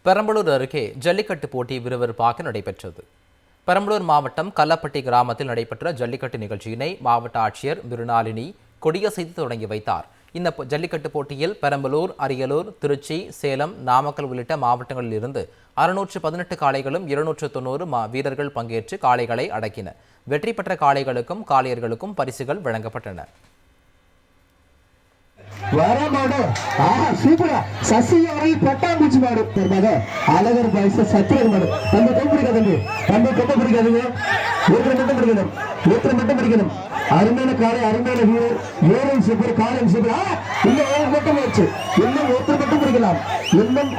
பெரம்பலூர் அருகே ஜல்லிக்கட்டு போட்டி விறுவிறுப்பாக நடைபெற்றது. பெரம்பலூர் மாவட்டம் கல்லப்பட்டி கிராமத்தில் நடைபெற்ற ஜல்லிக்கட்டு நிகழ்ச்சியினை மாவட்ட ஆட்சியர் மிருணாளினி கொடியசைத்து தொடங்கி வைத்தார். இந்த ஜல்லிக்கட்டு போட்டியில் பெரம்பலூர், அரியலூர், திருச்சி, சேலம், நாமக்கல் உள்ளிட்ட மாவட்டங்களில் இருந்து 618 காளைகளும் 290 வீரர்கள் பங்கேற்று காளைகளை அடக்கின. வெற்றி பெற்ற காளைகளுக்கும் காளையர்களுக்கும் பரிசுகள் வழங்கப்பட்டன. பட்டாம்பூச்சி மாடு அழகர் பாய்ஸ் சத்திரன் மாடு தம்பி கை பிடிக்காது, தம்பி கொப்ப பிடிக்காதுங்க, ஒருத்தரை மட்டும் பிடிக்கணும், ஒருத்தரை மட்டும் பிடிக்கணும். அருமையான காலை, அருமையான வீரர், ஏழன் சூப்பர், காலம் சூப்பர். இன்னும் ஒரு மட்டும் வச்சு இன்னும் ஒருத்தர் மட்டும் பிடிக்கலாம், இன்னும்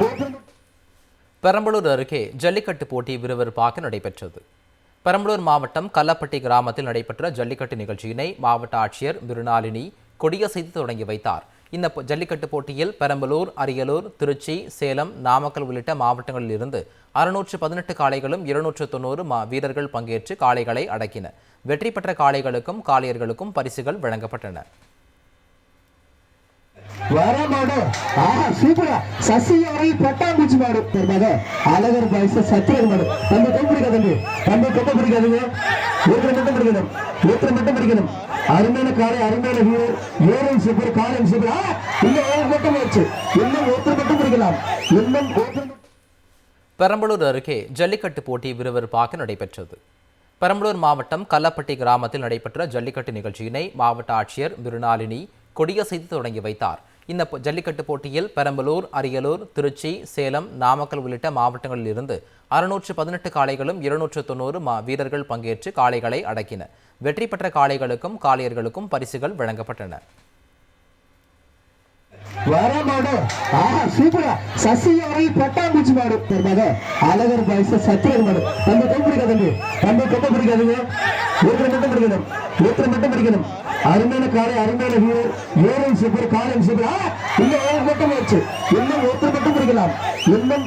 பெரம்பலூர் அருகே ஜல்லிக்கட்டு போட்டி விறுவிறுப்பாக நடைபெற்றது. பெரம்பலூர் மாவட்டம் கல்லப்பட்டி கிராமத்தில் நடைபெற்ற ஜல்லிக்கட்டு நிகழ்ச்சியினை மாவட்ட ஆட்சியர் மிருணாளினி கொடியசைத்து தொடங்கி வைத்தார். இந்த ஜல்லிக்கட்டு போட்டியில் பெரம்பலூர், அரியலூர், திருச்சி, சேலம், நாமக்கல் உள்ளிட்ட மாவட்டங்களில் இருந்து 618 காளைகளும் 290 வீரர்கள் பங்கேற்று காளைகளை அடக்கின. வெற்றி பெற்ற காளைகளுக்கும் காளையர்களுக்கும் பரிசுகள் வழங்கப்பட்டன. பட்டாம்பூச்சி மாடு அழகர் பாய்ஸ் சத்திரன் மாடு தம்பி கை பிடிக்காது, தம்பி கொப்ப பிடிக்காதுங்க, ஒருத்தரை மட்டும் பிடிக்கணும், ஒருத்தரை மட்டும் பிடிக்கணும். அருமையான காலை, அருமையான வீரர், ஏழன் சூப்பர், காலம் சூப்பர். இன்னும் ஒரு மட்டும் வச்சு இன்னும் ஒருத்தர் மட்டும் பிடிக்கலாம், இன்னும் பெரம்பலூர் அருகே ஜல்லிக்கட்டு போட்டி விறுவிறுப்பாக நடைபெற்றது. பெரம்பலூர் மாவட்டம் கல்லப்பட்டி கிராமத்தில் நடைபெற்ற ஜல்லிக்கட்டு நிகழ்ச்சியினை மாவட்ட ஆட்சியர் மிருணாளினி கொடியசைத்து தொடங்கி வைத்தார். இந்த ஜல்லிக்கட்டு போட்டியில் பெரம்பலூர், அரியலூர், திருச்சி, சேலம், நாமக்கல் உள்ளிட்ட மாவட்டங்களில் இருந்து 618 காளைகளும் 290 வீரர்கள் பங்கேற்று காளைகளை அடக்கின. வெற்றி பெற்ற காளைகளுக்கும் காளையர்களுக்கும் பரிசுகள் வழங்கப்பட்டன. பட்டாம்பூச்சி மாடு அழகர் பாய்ஸ் சத்திரன் மாடு தம்பி கை பிடிக்காது, தம்பி கொப்ப பிடிக்காதுங்க, ஒருத்தரை மட்டும் பிடிக்கணும், ஒருத்தரை மட்டும் பிடிக்கணும். அருமையான காலை, அருமையான வீரர், ஏழன் சூப்பர், காலம் சூப்பர். இன்னும் ஒரு மட்டும் வச்சு இன்னும் ஒருத்தர் மட்டும் பிடிக்கலாம், இன்னும்